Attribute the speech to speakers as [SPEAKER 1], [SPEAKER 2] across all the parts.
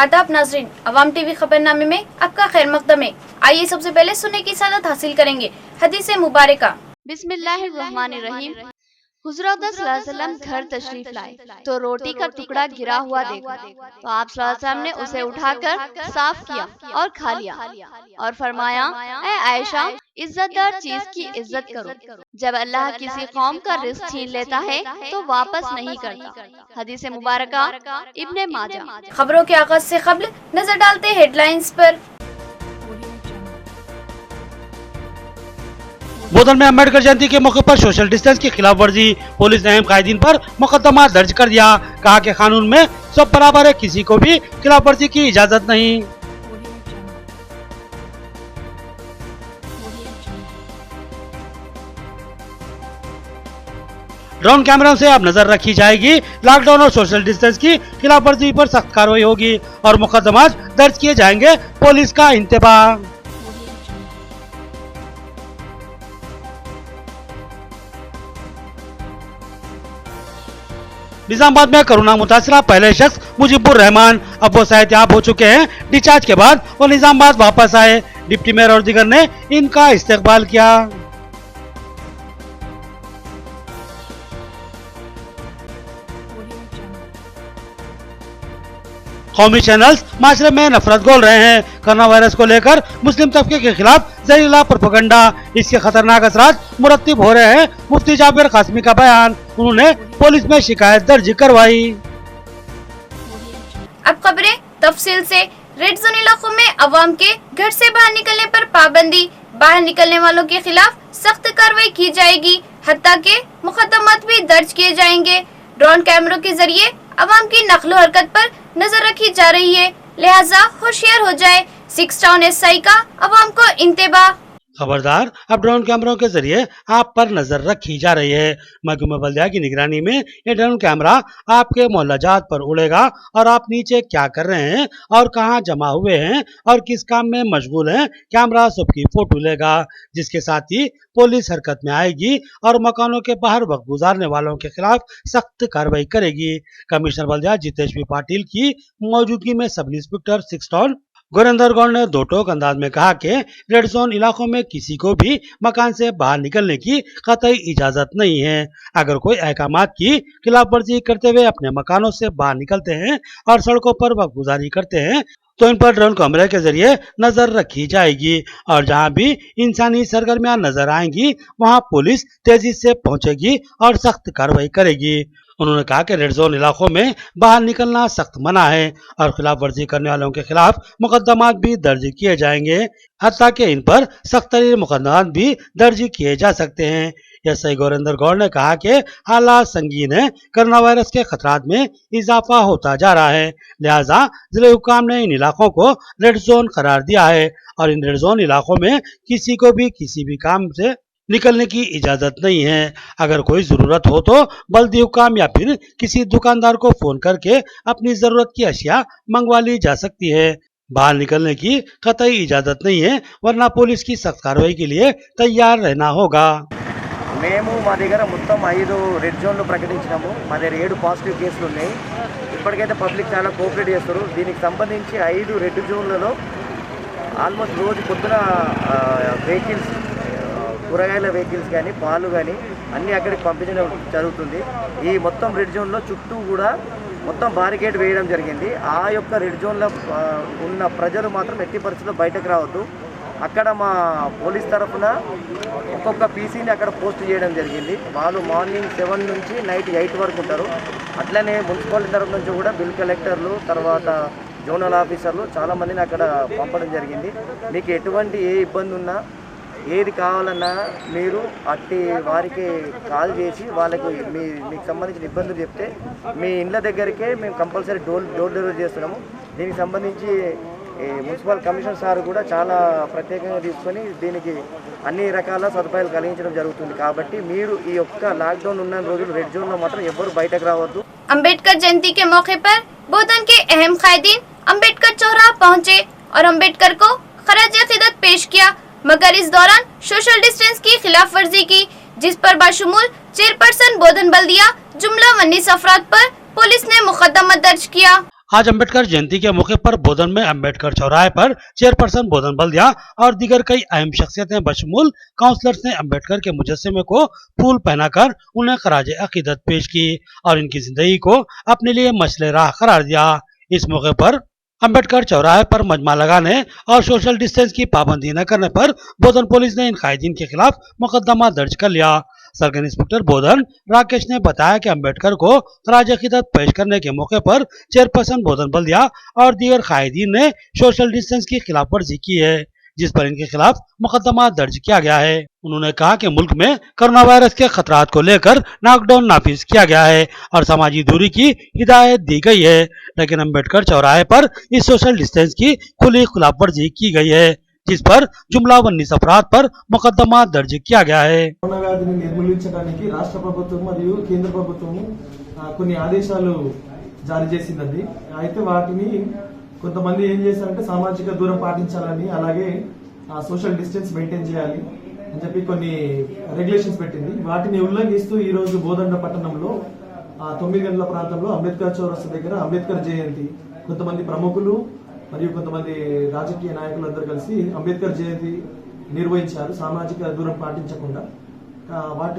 [SPEAKER 1] आदाब नाजरीन, अवाम टीवी खबरनामे में आपका खैर मकदम है। आइए सबसे पहले सुनने की सादत हासिल करेंगे हदीसे मुबारका। बिस्मिल्लाहिर्रहमानिर्रहीम। हुज़ूर सल्लल्लाहु घर तशरीफ लाए तो रोटी का टुकड़ा गिरा हुआ देखा तो आप सल्लल्लाहु ने उसे उठाकर साफ किया और खा लिया और फरमाया, ऐ आयशा, इज्जतदार चीज की इज्जत करो। जब अल्लाह किसी कौम का रिज़्क़ छीन लेता है तो वापस नहीं करता। हदीस मुबारका इब्ने माजा। खबरों के आगाज से कब्ल नजर डालते हेडलाइंस पर।
[SPEAKER 2] बोधन में अम्बेडकर जयंती के मौके पर सोशल डिस्टेंस की खिलाफ वर्जी, पुलिस ने अहम कायदीन पर मुकदमा दर्ज कर दिया। कहा कि कानून में सब बराबर है, किसी को भी खिलाफ वर्जी की इजाजत नहीं। ड्रोन कैमरों से अब नजर रखी जाएगी। लॉकडाउन और सोशल डिस्टेंस की खिलाफ वर्जी पर सख्त कार्रवाई होगी और मुकदमा दर्ज किए जाएंगे। पुलिस का इंतबाह। निजामाबाद में कोरोना मुतासरा पहले शख्स मुजीबुर रहमान अब वो सेहतयाब हो चुके हैं। डिस्चार्ज के बाद वो निजामाबाद वापस आए। डिप्टी मेयर और दीगर ने इनका इस्तकबाल किया। कौमी चैनल्स माशरे में नफरत घोल रहे हैं। कोरोना वायरस को लेकर मुस्लिम तबके के खिलाफ जहरीला प्रोपेगेंडा, इसके खतरनाक असरात मुरत्तिब हो रहे हैं। मुफ्ती जाबिर कासमी का बयान, उन्होंने पुलिस में शिकायत दर्ज करवाई।
[SPEAKER 1] अब खबरें तफसील से। रेड जोन इलाकों में अवाम के घर से बाहर निकलने पर पाबंदी, बाहर निकलने वालों के खिलाफ सख्त कार्रवाई की जाएगी, हत्ता के मुकदमात भी दर्ज किए जाएंगे। ड्रोन कैमरों के जरिए अवाम की नकलो हरकत पर नजर रखी जा रही है, लिहाजा होशियार हो जाए। 6 टाउन एसआई का अवाम को इंतबाह।
[SPEAKER 2] खबरदार, अब ड्रोन कैमरों के जरिए आप पर नजर रखी जा रही है। महकमा बल्दिया की निगरानी में ये ड्रोन कैमरा आपके मोहल्लाजात पर उड़ेगा और आप नीचे क्या कर रहे हैं और कहां जमा हुए हैं और किस काम में मशगूल हैं, कैमरा सबकी फोटो लेगा। जिसके साथ ही पुलिस हरकत में आएगी और मकानों के बाहर वक्त गुजारने वालों के खिलाफ सख्त कार्रवाई करेगी। कमिश्नर बल्दिया जितेश बी पाटिल की मौजूदगी में sub inspector 6 town Gurinder Gaur ने दो टोक अंदाज में कहा कि रेड जोन इलाकों में किसी को भी मकान से बाहर निकलने की कतई इजाजत नहीं है। अगर कोई अहकामात की खिलाफ वर्जी करते हुए अपने मकानों से बाहर निकलते हैं और सड़कों पर वक्त गुजारी करते हैं तो इन पर ड्रोन कैमरे के जरिए नजर रखी जाएगी और जहां भी इंसानी सरगर्मियां नजर आएंगी वहां पुलिस तेजी से पहुंचेगी और सख्त कार्रवाई करेगी। उन्होंने कहा कि रेड जोन इलाकों में बाहर निकलना सख्त मना है और खिलाफ वर्जी करने वालों के खिलाफ मुकदमात भी दर्ज किए जाएंगे, हत्ता कि इन पर सख्त तरीन मुकदमात भी दर्ज किए जा सकते हैं। एसआई गुरिंदर गौड़ ने कहा कि हालात संगीन है, कोरोना वायरस के खतरात में इजाफा होता जा रहा है, लिहाजा जिले हुकाम ने इन इलाकों को रेड जोन करार दिया है और इन रेड जोन इलाकों में किसी को भी किसी भी काम से निकलने की इजाजत नहीं है। अगर कोई जरूरत हो तो बल्दी हुकाम या फिर किसी दुकानदार को फोन करके अपनी जरूरत की अशिया मंगवा ली जा सकती है। बाहर निकलने की कतई इजाजत नहीं है, वरना पुलिस की सख्त कार्रवाई के लिए तैयार रहना होगा।
[SPEAKER 3] మేము మా దగ్గర మొత్తం 5 రెడ్ జోన్లు ప్రకటించినాము। మా దగ్గర 7 పాజిటివ్ కేసులు ఉన్నాయి। ఇప్పటికైతే పబ్లిక్ చాలా కోఆపరేట్ చేస్తారు। దీనికి సంబంధించి 5 రెడ్ జోన్లలో ఆల్మోస్ట్ రోజు పొద్దున వెహికల్స్, కూరగాయల వెహికల్స్ కానీ పాలు కానీ అన్నీ అక్కడికి పంపించడం జరుగుతుంది। ఈ మొత్తం రెడ్ జోన్లో చుట్టూ కూడా మొత్తం బారికేడ్ వేయడం జరిగింది। ఆ యొక్క రెడ్ జోన్లో ఉన్న ప్రజలు మాత్రం ఎట్టి పరిస్థితుల్లో బయటకు రావద్దు। అక్కడ మా పోలీస్ తరఫున ఒక్కొక్క పీసీని అక్కడ పోస్ట్ చేయడం జరిగింది। వాళ్ళు మార్నింగ్ 7 నుంచి నైట్ 8 వరకు ఉంటారు। అట్లనే మున్సిపాలిటీ తరఫు నుంచి కూడా బిల్ కలెక్టర్లు, తర్వాత జోనల్ ఆఫీసర్లు చాలామందిని అక్కడ పంపడం జరిగింది। మీకు ఎటువంటి ఏ ఇబ్బంది ఉన్నా, ఏది కావాలన్నా మీరు అట్టి వారికి కాల్ చేసి వాళ్ళకు మీకు సంబంధించిన ఇబ్బందులు చెప్తే మీ ఇండ్ల దగ్గరికే మేము కంపల్సరీ డోర్ డెలివరీ చేస్తున్నాము। దీనికి సంబంధించి మున్సిపల్ కమిషనర్ సార్ కూడా చాలా ప్రత్యేకంగా తీసుకొని దీనికి అన్ని రకాల సదుపాయాలు కలిగించడం జరుగుతుంది। కాబట్టి మీరు ఈ యొక్క లాక్డౌన్ ఉన్న రోజులు రెడ్ జోన్ లో మాత్రం ఎవరు బయటకు రావద్దు।
[SPEAKER 1] अम्बेडकर जयंती के मौके पर बोधन के अहम कायदीन अम्बेडकर चौराहा पहुंचे और अम्बेडकर को खराज अकीदत पेश किया, मगर इस दौरान सोशल डिस्टेंस की खिलाफ वर्जी की, जिस पर बाशुमूल चेयरपर्सन बोधन बल्दिया जुमला 19 अफराद पर पुलिस ने मुकदमा दर्ज किया।
[SPEAKER 2] आज अम्बेडकर जयंती के मौके पर बोधन में अम्बेडकर चौराहे पर चेयरपर्सन बोधन बल्दिया और दीगर कई अहम शख्सियतें बशमूल काउंसलर्स ने अम्बेडकर के मुजस्समे को फूल पहनाकर उन्हें खराजे अकीदत पेश की और इनकी जिंदगी को अपने लिए मसले राह करार दिया। इस मौके पर अम्बेडकर चौराहे पर मजमा लगाने और सोशल डिस्टेंस की पाबंदी न करने पर बोधन पुलिस ने इन कायदीन के खिलाफ मुकदमा दर्ज कर लिया। सर्किल इंस्पेक्टर बोधन राकेश ने बताया कि अम्बेडकर को खराज अकीदत पेश करने के मौके पर चेयरपर्सन बोधन बल्दिया और दीगर कायदीन ने सोशल डिस्टेंस की खिलाफवर्जी की है, जिस पर इनके खिलाफ मुकदमा दर्ज किया गया है। उन्होंने कहा कि मुल्क में कोरोना वायरस के खतरात को लेकर लॉकडाउन नाफिज किया गया है और समाजी दूरी की हिदायत दी गई है, लेकिन अम्बेडकर चौराहे पर इस सोशल डिस्टेंस की खुली खिलाफवर्जी की गई है, जिस पर जुमला 19 अपराध पर मुकदमा दर्ज किया गया है।
[SPEAKER 4] కరోనా వ్యాధిని నిర్మూలించడానికి రాష్ట్ర ప్రభుత్వం మరియు కేంద్ర ప్రభుత్వం కొన్ని ఆదేశాలు జారీ చేసిందండి। అయితే వాటిని కొంతమంది ఏం చేశారంటే సామాజిక దూరం పాటించాలని అలాగే సోషల్ డిస్టెన్స్ మెయింటైన్ చేయాలి అని చెప్పి కొన్ని రెగ్యులేషన్స్ పెట్టింది। వాటిని ఉల్లంఘిస్తూ ఈ రోజు బోధండ పట్టణంలో 9 గంటల ప్రాంతంలో అంబేద్కర్ చౌరస్తా దగ్గర అంబేద్కర్ జయంతి కొంతమంది ప్రముఖులు మరియు కొంతమంది రాజకీయ నాయకులందరూ కలిసి అంబేద్కర్ జయంతి నిర్వహించారు। సామాజిక దూరం పాటించకుండా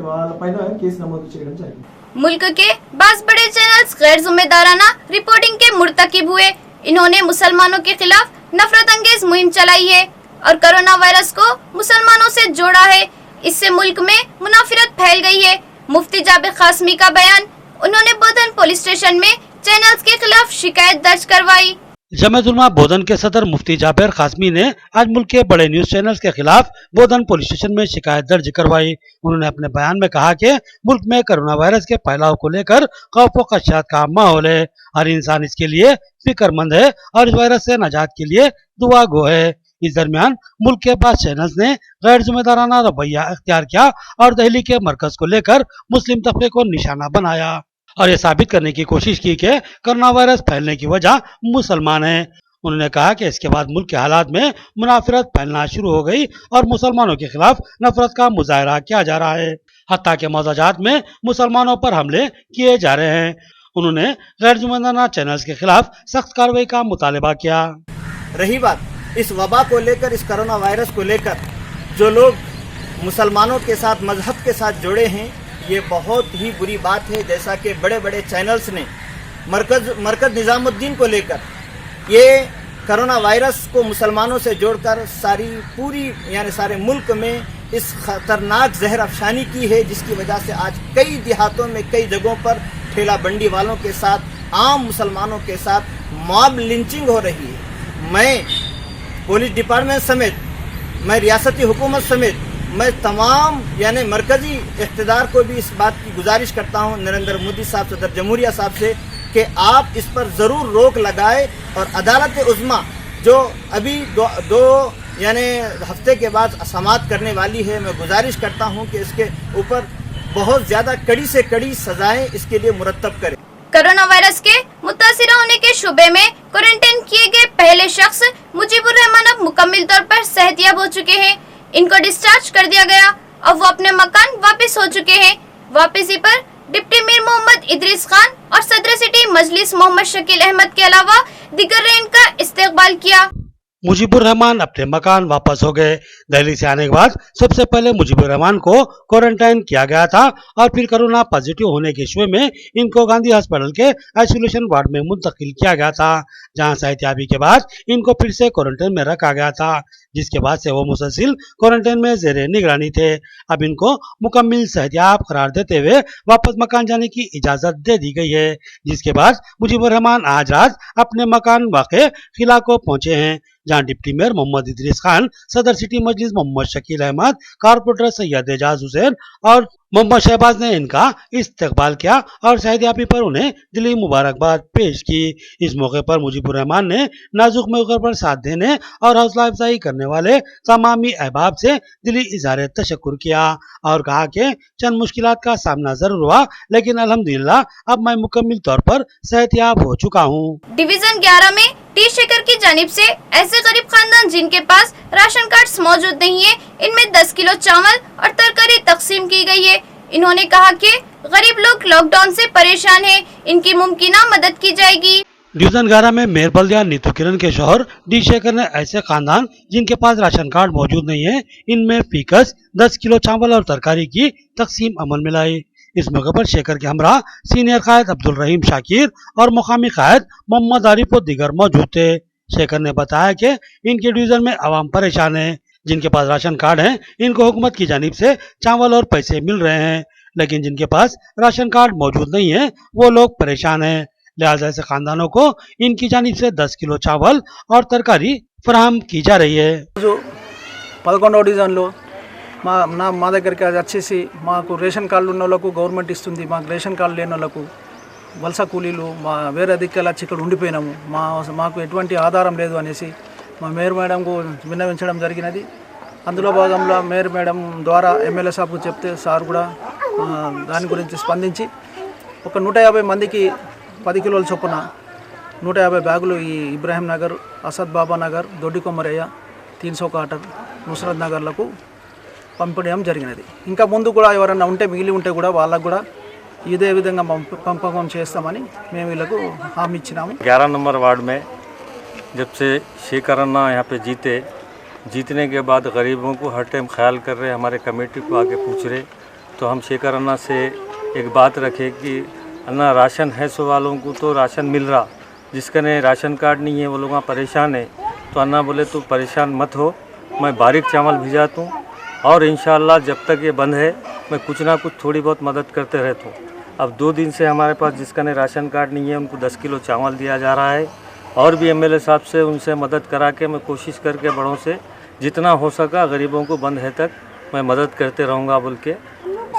[SPEAKER 4] వాళ్ళపైన కేసు నమోదు చేయడం జరిగింది।
[SPEAKER 1] मुल्क के बास बड़े चैनल्स गैर जिम्मेदाराना रिपोर्टिंग के मुर्तकिब हुए। इन्होंने मुसलमानों के खिलाफ नफरत अंगेज मुहिम चलाई है और कोरोना वायरस को मुसलमानों से जोड़ा है। इससे मुल्क में मुनाफिरत फैल गई है। मुफ्ती जाबिर कासमी का बयान, उन्होंने बोधन पुलिस स्टेशन में चैनल्स के खिलाफ शिकायत दर्ज करवाई।
[SPEAKER 2] जमात उलमा बोधन के सदर मुफ्ती जाबिर कासमी ने आज मुल्क के बड़े न्यूज चैनल्स के खिलाफ बोधन पुलिस स्टेशन में शिकायत दर्ज करवाई। उन्होंने अपने बयान में कहा कि मुल्क में कोरोना वायरस के फैलाव को लेकर खौफ व खदशात का माहौल है। हर इंसान इसके लिए फिक्रमंद है और इस वायरस से निजात के लिए दुआ गो है। इस दरमियान मुल्क के पास चैनल्स ने गैर जिम्मेदाराना रवैया अख्तियार किया और दिल्ली के मरकज को लेकर मुस्लिम तबके को निशाना बनाया और ये साबित करने की कोशिश की कि कोरोना वायरस फैलने की वजह मुसलमान है। उन्होंने कहा कि इसके बाद मुल्क के हालात में मुनाफिरत फैलना शुरू हो गई और मुसलमानों के खिलाफ नफरत का मुजाहरा किया जा रहा है, हत्ता के मौजाजात में मुसलमानों पर हमले किए जा रहे हैं। उन्होंने गैर जिम्मेदाराना चैनल्स के खिलाफ सख्त कार्रवाई का मुतालबा किया।
[SPEAKER 3] रही बात इस वबा को लेकर, इस कोरोना वायरस को लेकर जो लोग मुसलमानों के साथ, मजहब के साथ जुड़े हैं, ये बहुत ही बुरी बात है। जैसा कि बड़े बड़े चैनल्स ने मरकज निजामुद्दीन को लेकर ये कोरोना वायरस को मुसलमानों से जोड़कर सारे मुल्क में इस खतरनाक जहर अफशानी की है, जिसकी वजह से आज कई देहातों में, कई जगहों पर ठेला बंडी वालों के साथ, आम मुसलमानों के साथ मॉब लिंचिंग हो रही है। मैं पुलिस डिपार्टमेंट समेत, मैं रियासती हुकूमत समेत, मैं तमाम मरकजी इख्तिदार को भी इस बात की गुजारिश करता हूँ नरेंद्र मोदी साहब, सदर जमहूरिया साहब से, कि आप इस पर ज़रूर रोक लगाए और अदालत उज़्मा जो अभी दो हफ्ते के बाद समाअत करने वाली है, मैं गुजारिश करता हूँ कि इसके ऊपर बहुत ज़्यादा कड़ी से कड़ी सजाएं इसके लिए मुरतब करें।
[SPEAKER 1] कोरोना वायरस के मुतासिर होने के शुबे में क्वारंटाइन किए गए पहले शख्स मुजीबुर रहमान अब मुकम्मल तौर पर सेहतियाब हो चुके हैं। इनको डिस्चार्ज कर दिया गया। अब वो अपने मकान वापस हो चुके हैं। वापसी पर डिप्टी मीर मोहम्मद इदरीस खान और सदर सिटी मजलिस मोहम्मद शकील अहमद के अलावा दीगर ने इनका इस्तकबाल किया।
[SPEAKER 2] मुजीबुर रहमान अपने मकान वापस हो गए। दिल्ली से आने के बाद सबसे पहले मुजीबुर रहमान को क्वारंटाइन किया गया था और फिर कोरोना पॉजिटिव होने के शुबे में इनको गांधी अस्पताल के आइसोलेशन वार्ड में मुंतकिल किया गया था, जहां सेहतियाबी के बाद इनको फिर से क्वारंटाइन में रखा गया था, जिसके बाद से वो मुसलसिल क्वारंटाइन में जेरे निगरानी थे। अब इनको मुकम्मल सेहतियाब करार देते हुए वापस मकान जाने की इजाजत दे दी गई है, जिसके बाद मुजीबुर रहमान आज रात अपने मकान वाक़े किला को पहुंचे हैं, जहां डिप्टी मेयर मोहम्मद इदरीस खान, सदर सिटी मजलिस मोहम्मद शकील अहमद, कारपोरेटर सैयद एजाज हुसैन और मोहम्मद शहबाज ने इनका इस्तकबाल किया और सेहतियाबी पर उन्हें दिली मुबारकबाद पेश की। इस मौके पर मुजीबुर रहमान ने नाजुक मौके पर साथ देने और हौसला अफजाई करने वाले तमामी अहबाब से दिली इज़हार तशक्कुर किया और कहा कि चंद मुश्किलात का सामना जरूर हुआ, लेकिन अल्हम्दुलिल्लाह अब मैं मुकम्मल तौर पर सेहतियाब हो चुका हूँ।
[SPEAKER 1] डिवीजन 11 में टी शेखर की जानिब से ऐसे गरीब खानदान जिनके पास राशन कार्ड मौजूद नहीं है, इनमें 10 किलो चावल और तरकारी तकसीम की गई है। इन्होंने कहा कि गरीब लोग लॉकडाउन से परेशान हैं, इनकी मुमकिना मदद की जाएगी।
[SPEAKER 2] डिवीजन 11 में मेयर बल्दिया नीतू किरण के शौहर डी शेखर ने ऐसे खानदान जिनके पास राशन कार्ड मौजूद नहीं है, इनमें फीकस 10 किलो चावल और तरकारी की तकसीम अमल में लाई। इस मौके पर शेखर के हमरा सीनियर कायद अब्दुल रहीम शाकिर और मुकामी कायद मोहम्मद आरिफ और दीगर मौजूद थे। शेखर ने बताया कि इनके डिवीजन में आवाम परेशान है। जिनके पास राशन कार्ड है इनको हुकूमत की जानिब से चावल और पैसे मिल रहे हैं, लेकिन जिनके पास राशन कार्ड मौजूद नहीं है वो लोग परेशान हैं। लिहाजा ऐसे खानदानों को इनकी जानिब से 10 किलो चावल और तरकारी फराहम की जा रही है।
[SPEAKER 5] 11వ డివిజన్లో మా దగ్గరికి అది వచ్చేసి మాకు రేషన్ కార్డులు ఉన్న వాళ్ళకు గవర్నమెంట్ ఇస్తుంది, మాకు రేషన్ కార్డు లేని వాళ్ళకు వలస కూలీలు మా వేరే దిక్కులు వచ్చి ఇక్కడ ఉండిపోయినాము, మాకు ఎటువంటి ఆధారం లేదు అనేసి మా మేయర్ మేడంకు విన్నవించడం జరిగినది। అందులో భాగంలో మేయర్ మేడం ద్వారా ఎమ్మెల్యే సాబ్కు చెప్తే సార్ కూడా దాని గురించి స్పందించి ఒక 150 మందికి 10 కిలోల చొప్పున 150 బ్యాగులు ఈ ఇబ్రాహీం నగర్, అసద్ బాబా నగర్, దొడ్డి కొమ్మరయ్య, 300 కాటర్, నుస్రత్ నగర్లకు పంపడం జరిగినది। ఇంకా ముందు కూడా ఎవరైనా ఉంటే మిగిలి ఉంటే కూడా వాళ్ళకు కూడా ఇదే విధంగా పంపకం చేస్తామని మేము వీళ్ళకు హామీ ఇచ్చినాము।
[SPEAKER 6] 11 नंबर वार्ड में जब से शेखर अन्ना यहाँ पे जीतने के बाद गरीबों को हर टाइम ख्याल कर रहे, हमारे कमेटी को आके पूछ रहे, तो हम शेखर अन्ना से एक बात रखे कि अन्ना राशन है सो वालों को तो राशन मिल रहा, जिसका ने राशन कार्ड नहीं है वो लोग वहाँ परेशान है। तो अन्ना बोले तो परेशान मत हो, मैं बारीक चावल भिजाता हूँ और इंशाअल्लाह जब तक ये बंद है मैं कुछ ना कुछ थोड़ी बहुत मदद करते रहता हूँ। अब 2 दिन से हमारे पास जिसका ने राशन कार्ड नहीं है उनको 10 किलो चावल दिया जा रहा है और भी एमएलए साहब से उनसे मदद करा के मैं कोशिश करके बड़ों से जितना हो सका गरीबों को बंद है तक मैं मदद करते रहूँगा बोल के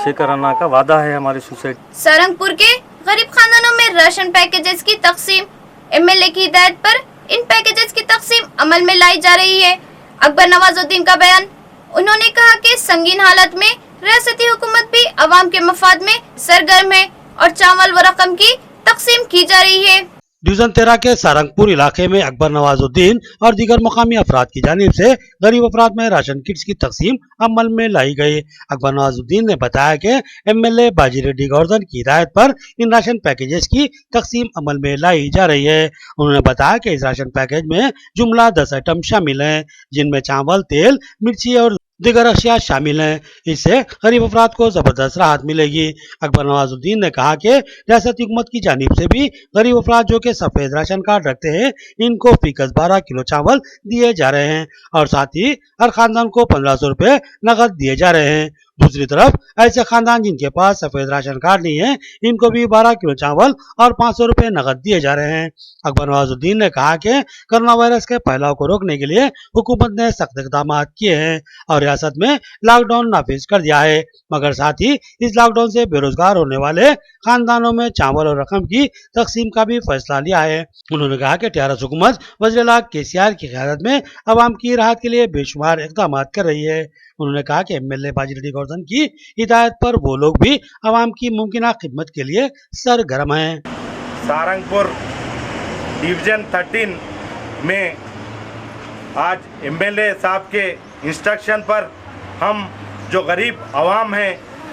[SPEAKER 6] शेखर अन्ना का वादा है हमारी सोसाइटी।
[SPEAKER 1] सारंगपुर के गरीब खानदानों में राशन पैकेजेस की तकसीम, एमएलए की हिदायत पर इन पैकेजेस की तकसीम अमल में लाई जा रही है। अकबर नवाजुद्दीन का बयान, उन्होंने कहा कि संगीन हालत में रियासती हुकूमत भी अवाम के मफाद में सरगर्म है और चावल व रकम की तकसीम की जा रही है।
[SPEAKER 2] डिवीजन 13 के सारंगपुर इलाके में अकबर नवाजुद्दीन और दीगर मुकामी अफराद की जानिब से गरीब अफराद में राशन किट्स की तकसीम अमल में लाई गई। अकबर नवाजुद्दीन ने बताया कि एमएलए बाजी रेड्डी गवर्धन की हिदायत पर इन राशन पैकेजेस की तकसीम अमल में लाई जा रही है। उन्होंने बताया कि इस राशन पैकेज में जुमला 10 आइटम शामिल हैं, जिनमें चावल, तेल, मिर्ची और दीगर अशिया शामिल हैं। इससे गरीब अफराद को जबरदस्त राहत मिलेगी। अकबर नवाजुद्दीन ने कहा कि रियासती हुकूमत की जानिब से भी गरीब अफराद जो कि सफेद राशन कार्ड रखते हैं इनको फीकस 12 किलो चावल दिए जा रहे हैं और साथ ही हर खानदान को 1500 रुपए नकद दिए जा रहे हैं। दूसरी तरफ ऐसे खानदान जिनके पास सफेद राशन कार्ड नहीं है इनको भी 12 किलो चावल और 500 रुपए नकद दिए जा रहे हैं। अकबर नवाजुद्दीन ने कहा कि कोरोना वायरस के फैलाव को रोकने के लिए हुकूमत ने सख्त इक़दाम किए हैं और रियासत में लॉकडाउन नाफिज कर दिया है, मगर साथ ही इस लॉकडाउन से बेरोजगार होने वाले खानदानों में चावल और रकम की तकसीम का भी फैसला लिया है। उन्होंने कहा कि टीआरएस हुकूमत वज़ीर-ए-आला केसीआर की क़यादत में अवाम की राहत के लिए बेशुमार इक़दाम कर रही है। उन्होंने कहा कि एमएलए बाजी रेड्डी गवर्धन की हिदायत पर वो लोग भी अवाम की मुमकिन खिदमत के लिए सरगर्म हैं।
[SPEAKER 7] सारंगपुर डिवीजन 13 में आज एमएलए साहब के इंस्ट्रक्शन पर हम जो गरीब आवाम हैं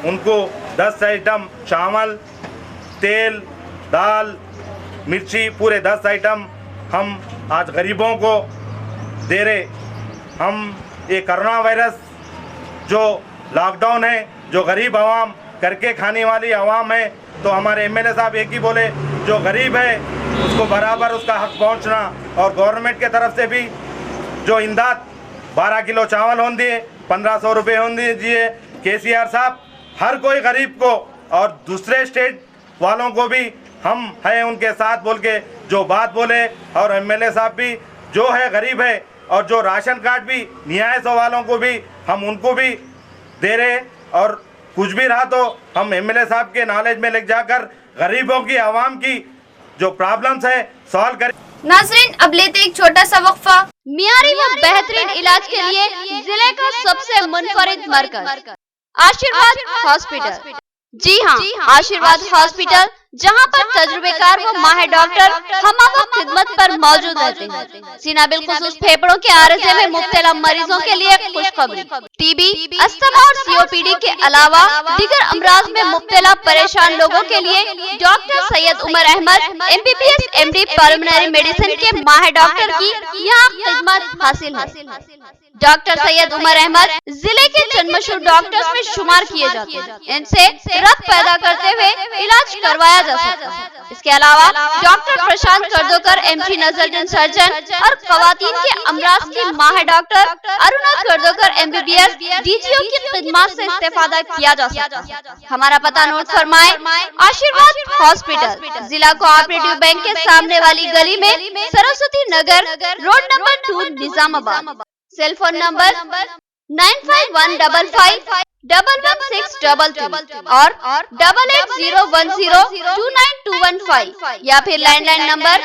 [SPEAKER 7] उनको 10 आइटम चावल, तेल, दाल, मिर्ची पूरे 10 आइटम हम आज गरीबों को दे रहे। हम ये कोरोना वायरस जो लॉकडाउन है, जो गरीब आवाम करके खाने वाली आवाम है, तो हमारे एमएलए साहब एक ही बोले जो गरीब है उसको बराबर उसका हक पहुंचना और गवर्नमेंट के तरफ से भी जो इमदाद 12 किलो चावल होने दिए, 1500 रुपये होने दिए। केसीआर साहब हर कोई गरीब को और दूसरे स्टेट वालों को भी हम हैं उनके साथ बोल के जो बात बोले और एमएलए साहब भी जो है गरीब है और जो राशन कार्ड भी न्याय सौ वालों को भी हम उनको भी दे रहे और कुछ भी रहा तो हम एमएलए साहब के नॉलेज में ले जाकर गरीबों की आवाम की जो प्रॉब्लम्स है सॉल्व करें।
[SPEAKER 1] नाजरीन, अब लेते एक छोटा सा वक्फा। मियारी व बेहतरीन इलाज के लिए जिले का सबसे मुनफरिद मरकज आशीर्वाद हॉस्पिटल। जी हाँ, आशीर्वाद हॉस्पिटल जहां पर तजुर्बेकार व माहिर डॉक्टर हमवक्त खिदमत पर मौजूद रहते हैं। सीना बिलखुसूस फेफड़ों के आरजे में मुब्तला मरीजों के लिए खुशखबरी, टीबी, अस्थमा और सीओपीडी के अलावा दीगर अमराज में मुब्तला परेशान लोगों के लिए doctor Syed Umar Ahmed MBBS MD pulmonary medicine के माहिर डॉक्टर की यहाँ खिदमत हासिल है। डॉक्टर सैयद उमर अहमद जिले के चंद डॉक्टर्स में शुमार किए जाते हैं। इनसे रक्त पैदा करते हुए इलाज करवाया जा सकता है। इसके अलावा डॉक्टर प्रशांत कर्दोकर MG नजर सर्जन और खवातीन के अमराज की माहिर डॉक्टर अरुणा कर्दोकर MBBS DGO की खिदमत से इस्तेफादा किया जा सकता है। हमारा पता नोट फरमाए, आशीर्वाद हॉस्पिटल, जिला कोऑपरेटिव बैंक के सामने वाली गली में, Saraswati Nagar, road number 2, Nizamabad. Cell phone number 9515511633 और 8801029215 या फिर लैंडलाइन नंबर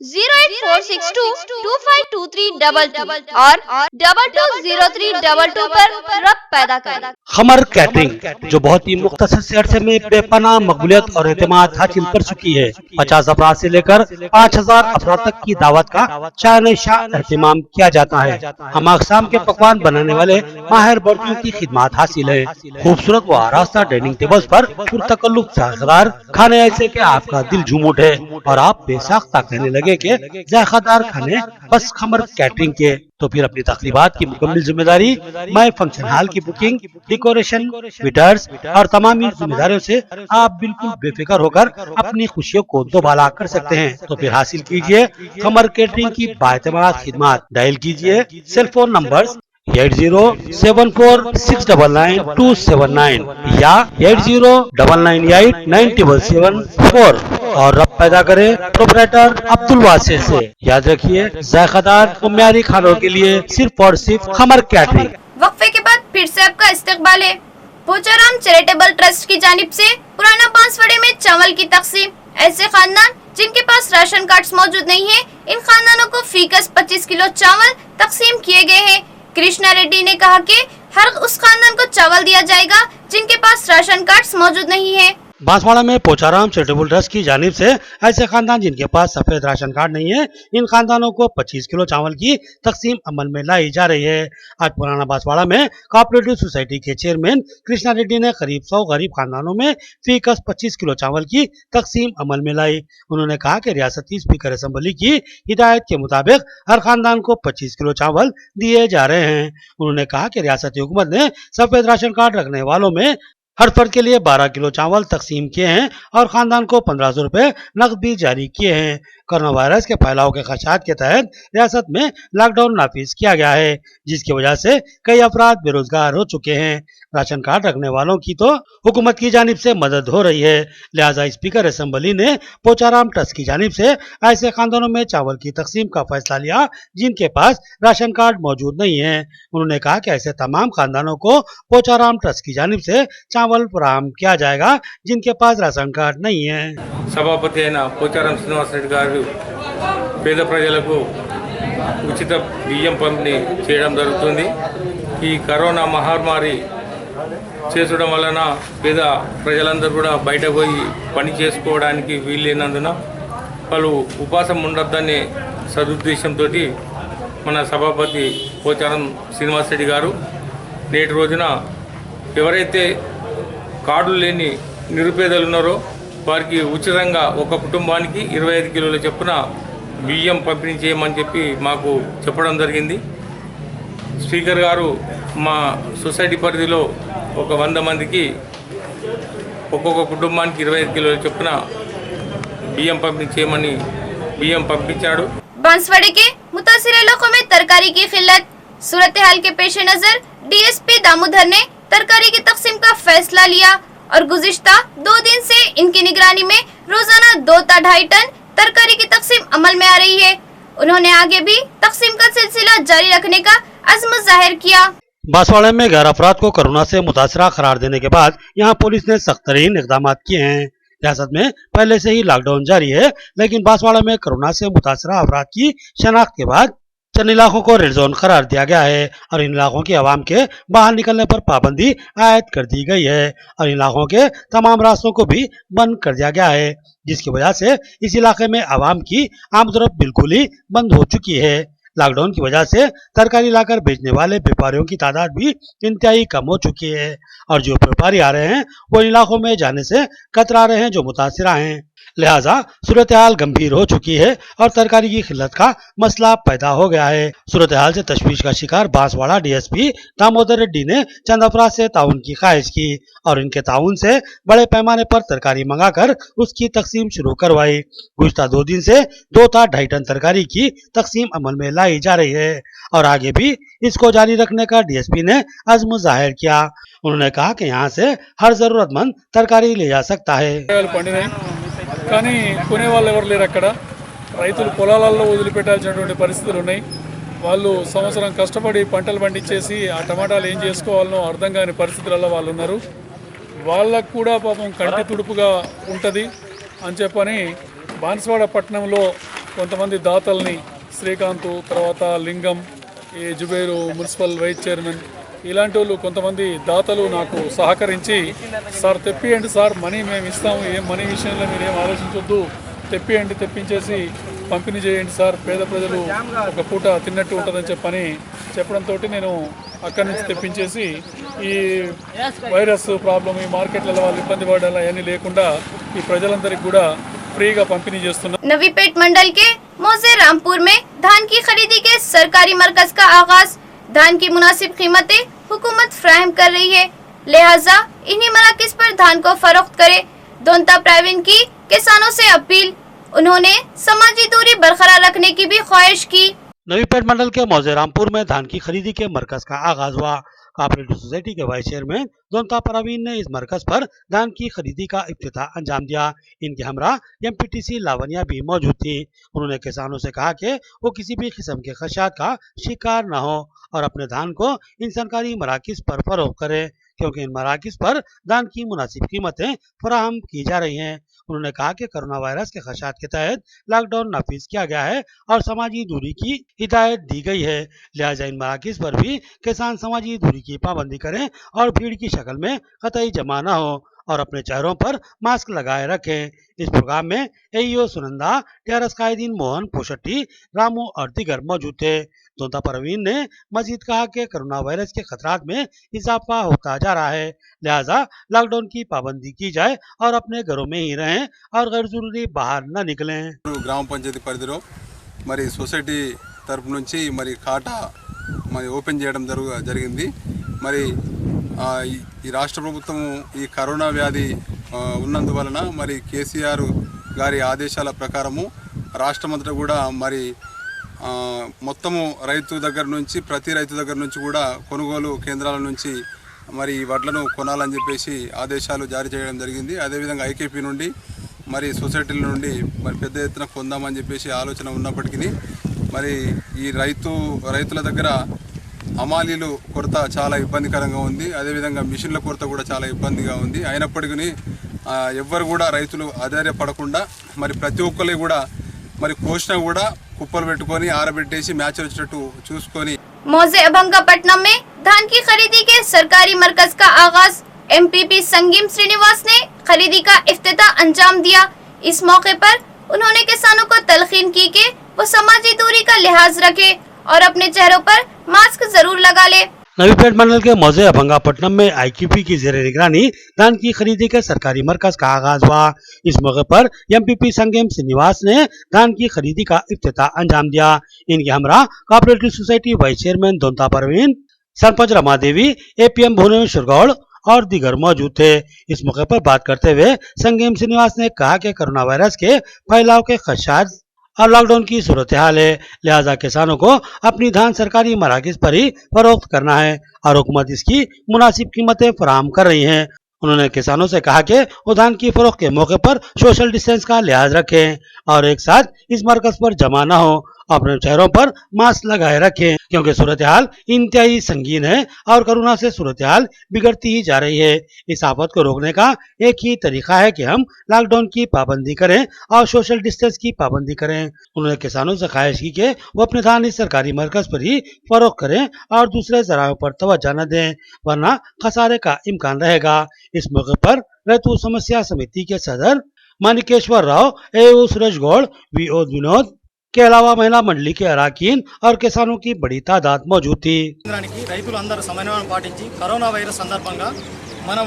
[SPEAKER 1] 08462252322 और 220322 पर रब्त पैदा करें।
[SPEAKER 2] खमर कैटरिंग जो बहुत ही मुख्तसर से अरसे में बेपनाह मकबूलियत और एतमाद हासिल कर चुकी है। 50 अफराद से लेकर 5000 अफराद तक की दावत का शान शाह एहतमाम किया जाता है। हम अक़साम के पकवान बनाने वाले माहिर बर्तनों की खिदमत हासिल है। खूबसूरत व आरास्ता डाइनिंग टेबल्स पर पुरतकल्लुफ़ जायकेदार खाने ऐसे के आपका दिल झूम उठे और आप बेसाख्ता कहने लगे के जायकेदार खाने बस खमर कैटरिंग के। तो फिर अपनी तकरीबात की मुकम्मल जिम्मेदारी मैं फंक्शन हॉल की बुकिंग, डेकोरेशन, वेटर्स और तमाम जिम्मेदारियों से आप बिल्कुल बेफिक्र होकर अपनी खुशियों को दोबाला कर सकते हैं। तो फिर हासिल कीजिए खमर कैटरिंग की बाएतमाद खिदमत। डायल कीजिए सेल फोन नंबर 8074699279 या 8099897774 और रब्त पैदा करें प्रोपराइटर अब्दुल वासिर से। याद रखिए, जायकेदार और म्यारी खानों के लिए सिर्फ और सिर्फ खमर कैटरिंग।
[SPEAKER 1] वक्फे के बाद फिर से आपका इस्तकबाल है। पोचाराम चैरिटेबल ट्रस्ट की जानिब से पुराना बांसवाड़े में चावल की तकसीम। ऐसे खानदान जिनके पास राशन कार्ड मौजूद नहीं है, इन खानदानों को फीकस 25 किलो चावल तकसीम किए गए हैं। कृष्णा रेड्डी ने कहा कि हर उस खानदान को चावल दिया जाएगा जिनके पास राशन कार्ड मौजूद नहीं है।
[SPEAKER 2] बांसवाड़ा में पोचाराम चैरिटेबल ट्रस्ट की जानिब से ऐसे खानदान जिनके पास सफेद राशन कार्ड नहीं है, इन खानदानों को 25 किलो चावल की तकसीम अमल में लाई जा रही है। आज पुराना बांसवाड़ा में कोऑपरेटिव सोसाइटी के चेयरमैन कृष्णा रेड्डी ने करीब 100 गरीब खानदानों में फीकस 25 किलो चावल की तकसीम अमल में लाई। उन्होंने कहा कि रियासती स्पीकर असम्बली की हिदायत के मुताबिक हर खानदान को 25 किलो चावल दिए जा रहे हैं। उन्होंने कहा कि रियासती हुकूमत ने सफेद राशन कार्ड रखने वालों में हर फर्द के लिए 12 किलो चावल तकसीम किए हैं और खानदान को 1500 रुपए नकद भी जारी किए हैं। कोरोना वायरस के फैलाव के खदशात के तहत रियासत में लॉकडाउन नाफिज किया गया है, जिसकी वजह से कई अफराद बेरोजगार हो चुके हैं। राशन कार्ड रखने वालों की तो हुकूमत की जानिब से मदद हो रही है, लिहाजा स्पीकर असम्बली ने पोचाराम ट्रस्ट की जानिब से ऐसे खानदानों में चावल की तकसीम का फैसला लिया जिनके पास राशन कार्ड मौजूद नहीं है। उन्होंने कहा कि ऐसे तमाम खानदानों को पोचाराम ट्रस्ट की जानिब से चावल फराहम किया जाएगा जिनके पास राशन कार्ड नहीं है।
[SPEAKER 8] సభాపతి అయిన పోచారం శ్రీనివాసరెడ్డి గారు పేద ప్రజలకు ఉచిత బియ్యం పంపిణీ చేయడం జరుగుతుంది। ఈ కరోనా మహమ్మారి చేసడం వలన పేద ప్రజలందరూ కూడా బయట పోయి పని చేసుకోవడానికి వీల్లేనందున వాళ్ళు ఉపవాసం ఉండొద్దనే సదుద్దేశంతో మన సభాపతి పోచారం శ్రీనివాసరెడ్డి గారు నేటి రోజున ఎవరైతే కార్డులు లేని నిరుపేదలు ఉన్నారో వారికి ఉచితంగా ఒక కుటుంబానికి 25 కిలోల చొప్పున బియ్యం పంపిణీ చేయమని చెప్పి మాకు చెప్పడం జరిగింది। స్పీకర్ గారు మా సొసైటీ పరిధిలో ఒక 100 మందికి ఒక్కొక్క కుటుంబానికి 25 కిలోల చొప్పున బియ్యం పంపిణీ చేయమని బియ్యం పంపించాడు।
[SPEAKER 1] बांसवाड़े के मुतासिर इलाकों में तरकारी की किल्लत। सूरत हाल के पेश नजर DSP दामोदर ने तरकारी की तकसीम का फैसला लिया और गुज़िश्ता 2 दिन से इनकी निगरानी में रोजाना 2 ता 2.5 टन तरकारी की तकसीम अमल में आ रही है। उन्होंने आगे भी तकसीम का सिलसिला जारी रखने का अज़्म जाहिर किया।
[SPEAKER 2] बांसवाड़ा में 11 अफराद को कोरोना से मुतासरा करार देने के बाद यहाँ पुलिस ने सख्त तरीन इकदाम किए हैं। रियासत में पहले से ही लॉकडाउन जारी है, लेकिन बांसवाड़ा में कोरोना से मुतासरा अफराद की शनाख्त के बाद चंद इलाकों को रेड जोन करार दिया गया है और इन इलाकों के अवाम के बाहर निकलने पर पाबंदी आयद कर दी गई है और इन इलाकों के तमाम रास्तों को भी बंद कर दिया गया है, जिसकी वजह से इस इलाके में अवाम की आमदोरफ्त बिल्कुल ही बंद हो चुकी है। लॉकडाउन की वजह से तरकारी लाकर बेचने वाले व्यापारियों की तादाद भी इंतहाई कम हो चुकी है और जो व्यापारी आ रहे हैं वो इन इलाकों में जाने से कतरा रहे हैं जो मुतासिरा हैं। लिहाजा सूरत हाल गंभीर हो चुकी है और तरकारी की किल्लत का मसला पैदा हो गया है। सूरत हाल से तशवीश का शिकार बांसवाड़ा डीएसपी दामोदर रेड्डी ने चंद अफराद से ताउन की ख्वाहिश की और इनके ताउन से बड़े पैमाने पर तरकारी मंगाकर उसकी तकसीम शुरू करवाई। गुज़श्ता 2 दिन से 2 था 2.5 टन तरकारी की तकसीम अमल में लाई जा रही है और आगे भी इसको जारी रखने का डीएसपी ने अज़्म जाहिर किया। उन्होंने कहा कि यहाँ से हर जरूरतमंद तरकारी ले जा सकता है।
[SPEAKER 9] కానీ కొనే వాళ్ళు ఎవరు లేరు అక్కడ. రైతులు పొలాలలో వదిలిపెట్టాల్సినటువంటి పరిస్థితులు ఉన్నాయి. వాళ్ళు సంవత్సరం కష్టపడి పంటలు పండించేసి ఆ టమాటాలు ఏం చేసుకోవాలనో అర్థం కాని పరిస్థితులలో వాళ్ళు ఉన్నారు. వాళ్ళకు కూడా పాపం కంటి తుడుపుగా ఉంటుంది అని చెప్పని బాన్స్వాడ పట్టణంలో కొంతమంది దాతల్ని శ్రీకాంత్, తర్వాత లింగం, ఈ జుబేరు మున్సిపల్ వైస్ చైర్మన్ ఇలాంటి వాళ్ళు కొంతమంది దాతలు నాకు సహకరించి సార్ తెప్పియండి సార్, మనీ మేము ఇస్తాము, ఏం మనీ విషయంలో మీరు ఏం ఆలోచించొద్దు, తెప్పియండి, తెప్పించేసి పంపిణీ చేయండి సార్, పేద ప్రజలు ఒక పూట తిన్నట్టు ఉంటుందని చెప్పడంతో నేను అక్కడి నుంచి తెప్పించేసి ఈ వైరస్ ప్రాబ్లం, ఈ మార్కెట్లలో వాళ్ళు ఇబ్బంది పడాలి అవన్నీ లేకుండా ఈ ప్రజలందరికీ కూడా फ्रीगा पंपिणी చేస్తున్నాం।
[SPEAKER 1] नवीपेट मंडल के मौजे रामपुर में धान की खरीदी के सरकारी मरकज का आगाज। धान की मुनासिब कीमतें हुकूमत फ्राहम कर रही है, लिहाजा इन्हीं मराकिज पर धान को फरोख्त करे। दोनता प्रावीण की किसानों से अपील, उन्होंने समाजी दूरी बरकरार रखने की भी ख्वाहिश की।
[SPEAKER 2] नवीपेट मंडल के मौजे रामपुर में धान की खरीदी के मरकज का आगाज हुआ। कोऑपरेटिव सोसाइटी के वाइस चेयरमैन दोनता परवीन ने इस मरकज पर धान की खरीदी का इफ्तिताह अंजाम दिया। इनके हमरा एमपीटीसी लावनिया भी मौजूद थी। उन्होंने किसानों से कहा कि वो किसी भी किस्म के खदशात का शिकार न हो और अपने धान को इन सरकारी मराकिज पर फरोख्त करें, क्योंकि इन मराकिज पर धान की मुनासिब कीमतें फराहम की जा रही हैं। उन्होंने कहा कि कोरोना वायरस के खदशात के तहत लॉकडाउन नाफिज किया गया है और समाजी दूरी की हिदायत दी गई है, लिहाजा इन मराकिज पर भी किसान समाजी दूरी की पाबंदी करें और भीड़ की शक्ल में कतई जमा न हो और अपने चेहरों पर मास्क लगाए रखें। इस प्रोग्राम में एईओ सुनंदा, टीआरएस कायदीन मोहन पोशट्टी, रामू और दिगर मौजूद थे। दोनता परवीन ने मजीद कहा कि कोरोना वायरस के खतरात में इजाफा होता जा रहा है, लिहाजा लॉकडाउन की पाबंदी की जाए और अपने घरों में ही रहें और गैर जरूरी बाहर न निकलें।
[SPEAKER 10] గ్రామ పంచాయతీ పరిధిలో మరి సొసైటీ తరపు నుంచి మరి కాటా మరి ఓపెన్ చేయడం జరిగింది। మరి ఈ రాష్ట్ర ప్రభుత్వం ఈ కరోనా వ్యాధి ఉన్నందువలన మరి కేసీఆర్ గారి ఆదేశాల ప్రకారము రాష్ట్రమంతటా కూడా మరి మొత్తము రైతు దగ్గర నుంచి ప్రతి రైతు దగ్గర నుంచి కూడా కొనుగోలు కేంద్రాల నుంచి మరి వడ్లను కొనాలని చెప్పేసి ఆదేశాలు జారీ చేయడం జరిగింది। అదేవిధంగా ఐకేపీ నుండి మరి సొసైటీల నుండి మరి పెద్ద ఎత్తున కొందామని చెప్పేసి ఆలోచన ఉన్నప్పటికీ మరి ఈ రైతుల దగ్గర అమాలీలు కొరత చాలా ఇబ్బందికరంగా ఉంది, అదేవిధంగా మిషన్ల కొరత కూడా చాలా ఇబ్బందిగా ఉంది। అయినప్పటికీ ఎవ్వరు కూడా రైతులు ఆధారపడకుండా మరి ప్రతి ఒక్కరు కూడా మరి కోసినా కూడా కుప్పలు పెట్టుకొని ఆరబెట్టేసి మ్యాచ్ వచ్చేటట్టు చూసుకొని
[SPEAKER 1] मौजे अभंगापट्टनम में धान की खरीदी के सरकारी मरकज का आगाज। एमपीपी संगीम श्रीनिवास ने खरीदी का इफ्तिताह अंजाम दिया। इस मौके पर उन्होंने किसानों को तलखीन की कि वो समाजी दूरी का लिहाज रखे और अपने चेहरों पर मास्क जरूर लगा ले।
[SPEAKER 2] नवीपेट मंडल के मौजे अभंगापट्टनम में आईक्यूपी की जेर निगरानी धान की खरीदी के सरकारी मरकज का आगाज हुआ। इस मौके पर एमपीपी संगीम श्रीनिवास ने धान की खरीदी का इफ्तिताह अंजाम दिया। इनके हमरा cooperative society vice chairman Donta Parveen, sarpanch Rama Devi, APM Bhuvaneshwar Goud और दीगर मौजूद थे। इस मौके पर बात करते हुए संगीम श्रीनिवास ने कहा कि कोरोना वायरस के फैलाव के खदशात और लॉकडाउन की सूरत हाल है, लिहाजा किसानों को अपनी धान सरकारी मराकिज पर ही फरोख्त करना है और हुकूमत इसकी मुनासिब कीमतें फराहम कर रही है। उन्होंने किसानों से कहा कि वो धान की फरोख्त के मौके पर सोशल डिस्टेंस का लिहाज रखें और एक साथ इस मरकज पर जमा न हो अपने चेहरों पर मास्क लगाए रखें, क्योंकि सूरत हाल इंतहाई संगीन है और कोरोना से सूरत हाल बिगड़ती ही जा रही है। इस आफत को रोकने का एक ही तरीका है कि हम लॉकडाउन की पाबंदी करें और सोशल डिस्टेंस की पाबंदी करें। उन्होंने किसानों से ख्वाहिश की कि वो अपने धान इस सरकारी मरकज पर ही फरोख्त करें और दूसरे जरायों पर तवज्जो न दें, वरना खसारे का इम्कान रहेगा। इस मौके पर रैतू समस्या समिति के सदर मानिकेश्वर राव, एओ सुरेश गौड़, वीओ विनोद के अलावा महिला मंडली के अराकीन और किसानों की बड़ी तादाद मौजूद थी।
[SPEAKER 11] రైతులందరూ సమన్వయం పాటించి కరోనా వైరస్ సందర్భంగా మనం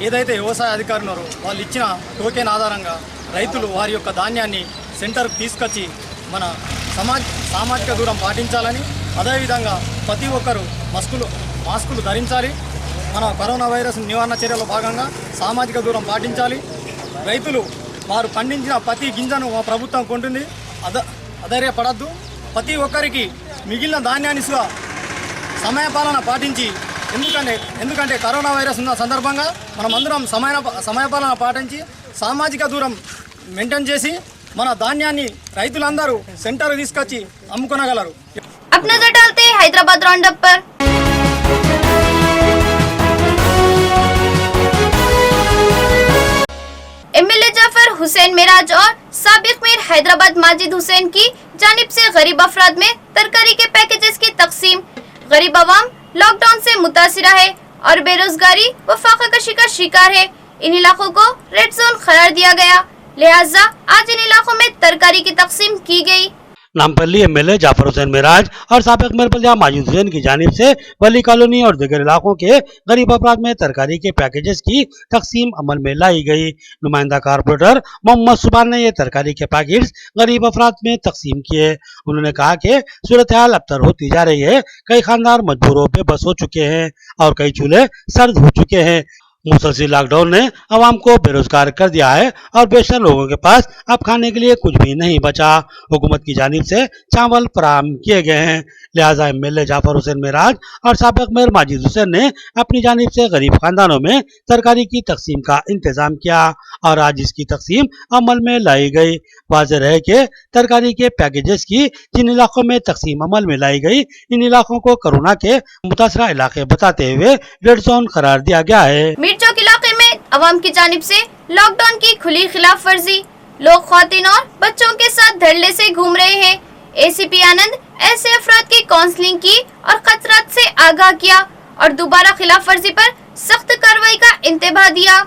[SPEAKER 11] ఏదైతే వ్యవసాయ అధికారులు ఉన్నారో వాళ్ళు ఇచ్చిన టోకెన్ ఆధారంగా రైతులు వారి యొక్క ధాన్యాన్ని సెంటర్కు తీసుకొచ్చి మన సామాజిక దూరం పాటించాలని, అదేవిధంగా ప్రతి ఒక్కరూ మాస్కులు ధరించాలి. మన కరోనా వైరస్ నివారణ చర్యలో భాగంగా సామాజిక దూరం పాటించాలి. రైతులు వారు పండించిన ప్రతి గింజను మా ప్రభుత్వం కొంటుంది. అధైర్యపడద్దు. ప్రతి ఒక్కరికి మిగిలిన ధాన్యాన్ని సమయపాలన పాటించి, ఎందుకంటే కరోనా వైరస్ ఉన్న సందర్భంగా మనమందరం సమయపాలన పాటించి సామాజిక దూరం మెయింటైన్ చేసి మన ధాన్యాన్ని రైతులందరూ సెంటర్ తీసుకొచ్చి అమ్ముకొనగలరు.
[SPEAKER 1] अब नजर डालते हैं हैदराबाद राउंडअप पर। एमएलए जाफर हुसैन मेराज और साबिक मेयर हैदराबाद माजिद हुसैन की जानिब से गरीब अफराद में तरकारी के पैकेजेस की तकसीम। गरीब अवाम लॉकडाउन से मुतासिरा है और बेरोजगारी व फाकाकशी का शिकार है। इन इलाकों को रेड जोन करार दिया गया, लिहाजा आज इन इलाकों में तरकारी की तकसीम की गई।
[SPEAKER 2] नामपल्ली एमएलए जाफर हुसैन मेराज और साबिक मेयर पंजाब माजिद हुसैन की जानिब से वली कॉलोनी और दीगर इलाकों के गरीब अफराद में तरकारी के पैकेजेस की तकसीम अमल में लाई गई। नुमाइंदा कारपोरेटर मोहम्मद सुबान ने ये तरकारी के पैकेट्स गरीब अफराद में तकसीम किए। उन्होंने कहा कि सूरत हाल अबतर होती जा रही है, कई खानदान मजबूरों पे बस हो चुके हैं और कई चूल्हे सर्द हो चुके हैं। मुसलसिल लॉकडाउन ने आवाम को बेरोजगार कर दिया है और बेशतर लोगों के पास अब खाने के लिए कुछ भी नहीं बचा। हुकूमत की जानिब से चावल फराहम किए गए हैं, लिहाजा एमएलए जाफर हुसैन मेराज और साबिक मेयर माजिद हुसैन ने अपनी जानिब से गरीब खानदानों में तरकारी की तकसीम का इंतजाम किया और आज इसकी तकसीम अमल में लाई गई। वाज़ेह रहे कि तरकारी के पैकेजेस की जिन इलाकों में तकसीम अमल में लाई गई, इन इलाकों को कोरोना के मुतासरा इलाके बताते हुए रेड जोन करार दिया गया है।
[SPEAKER 1] चौक इलाके में अवाम की जानिब से लॉकडाउन की खुली खिलाफ वर्जी, लोग ख्वातीन और बच्चों के साथ धड़ल्ले से घूम रहे हैं। एसीपी आनंद ऐसे अफराद की काउंसलिंग की और खतरात से आगाह किया और दोबारा खिलाफ वर्जी पर सख्त कार्रवाई का इंतबाह दिया।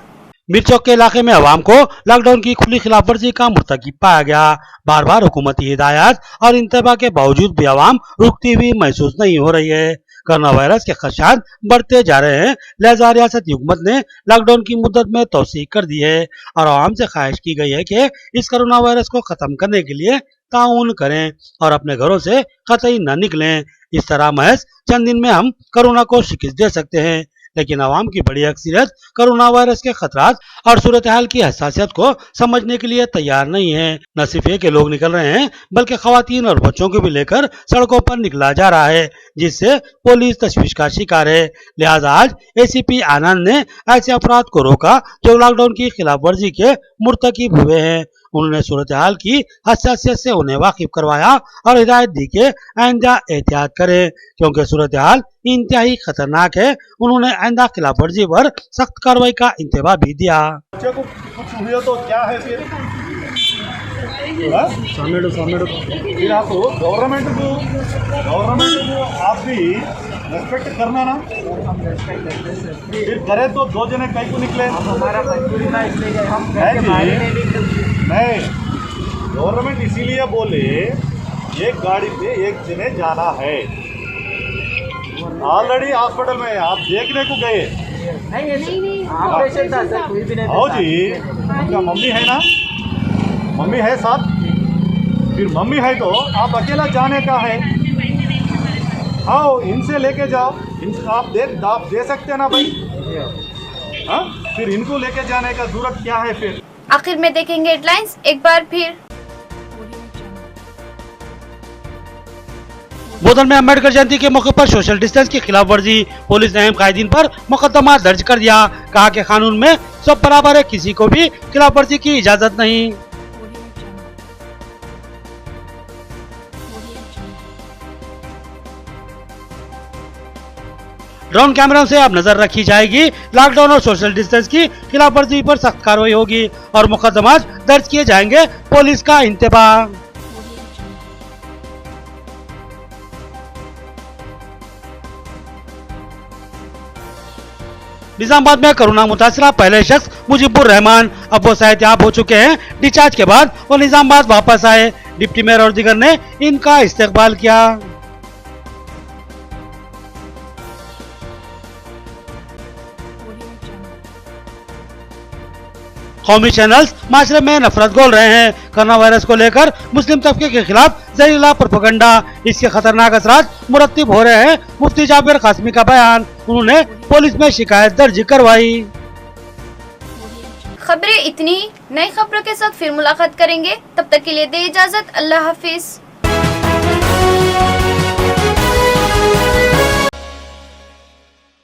[SPEAKER 2] मीर चौक के इलाके में अवाम को लॉकडाउन की खुली खिलाफ वर्जी का मुर्तकिब पाया गया। बार बार हुकूमती हिदायत और इंतबाह के बावजूद भी अवाम रुकती हुई महसूस नहीं हो रही है। कोरोना वायरस के खदशात बढ़ते जा रहे हैं, लिहाजा रियासती हुकूमत ने लॉकडाउन की मुद्दत में तोसी कर दी है और आवाम से ख्वाहिश की गई है कि इस कोरोना वायरस को खत्म करने के लिए ताउन करें और अपने घरों से कतई न निकलें। इस तरह महज चंद दिन में हम कोरोना को शिकस्त दे सकते हैं, लेकिन आवाम की बड़ी अक्सरियत कोरोना वायरस के खतरात और सूरत हाल की हसासियत को समझने के लिए तैयार नहीं है। न सिर्फ ये कि लोग निकल रहे हैं, बल्कि खवातीन और बच्चों को भी लेकर सड़कों पर निकला जा रहा है, जिससे पुलिस तशवीश का शिकार है। लिहाजा आज एसीपी आनंद ने ऐसे अफराद को रोका जो लॉकडाउन की खिलाफ वर्जी के मुर्तकिब हुए हैं। उन्होंने सूरत हाल की हसासियत से उन्हें वाकिफ करवाया और हिदायत दी कि आइंदा एहतियात करें, क्योंकि सूरत हाल इंतहाई खतरनाक है। उन्होंने आइंदा खिलाफ वर्जी पर सख्त कार्रवाई का इंतबाह भी दिया।
[SPEAKER 12] बच्चे को कुछ हुआ तो क्या है फिर? फिर आप गवर्नमेंट को आप भी रेस्पेक्ट करना ना। फिर करे तो दो जने कहीं को निकले, हमारा इसलिए हम नहीं। गवर्नमेंट इसीलिए बोले एक गाड़ी पे एक जने जाना है। ऑलरेडी हॉस्पिटल में आप देखने को गए नहीं ऑपरेशन था सर, कोई भी नहीं आओ जी। उनका मम्मी है ना, मम्मी है साथ, फिर मम्मी है तो आप अकेला जाने का है। आओ इनसे लेके जाओ, इनको आप दे सकते हैं ना भाई। हाँ, फिर इनको लेके जाने का जरूरत क्या है फिर?
[SPEAKER 1] आखिर में देखेंगे हेडलाइंस एक बार फिर।
[SPEAKER 2] बोधन में अम्बेडकर जयंती के मौके पर सोशल डिस्टेंस की खिलाफ वर्जी, पुलिस ने अहम कायदीन पर मुकदमा दर्ज कर दिया। कहा कि कानून में सब बराबर है, किसी को भी खिलाफ वर्जी की इजाजत नहीं। ड्रोन कैमरों से अब नजर रखी जाएगी। लॉकडाउन और सोशल डिस्टेंस की खिलाफवर्जी पर सख्त कार्रवाई होगी और मुकदमा दर्ज किए जाएंगे। पुलिस का इंतबाह। निजामाबाद में कोरोना मुतासरा पहले शख्स मुजीबुर रहमान अब वो सेहतयाब हो चुके हैं। डिस्चार्ज के बाद वो निजामाबाद वापस आए। डिप्टी मेयर और दीगर ने इनका इस्तकबाल किया। कौमी चैनल्स माशरे में नफरत घोल रहे हैं। कोरोना वायरस को लेकर मुस्लिम तबके के खिलाफ जहरीला प्रोपेगेंडा, इसके खतरनाक असरात मुरत्तिब हो रहे हैं। मुफ्ती जाबिर कासमी का बयान, उन्होंने पुलिस में शिकायत दर्ज करवाई।
[SPEAKER 1] खबरें इतनी, नई खबरों के साथ फिर मुलाकात करेंगे। तब तक के लिए दे इजाजत। अल्लाह हाफिज।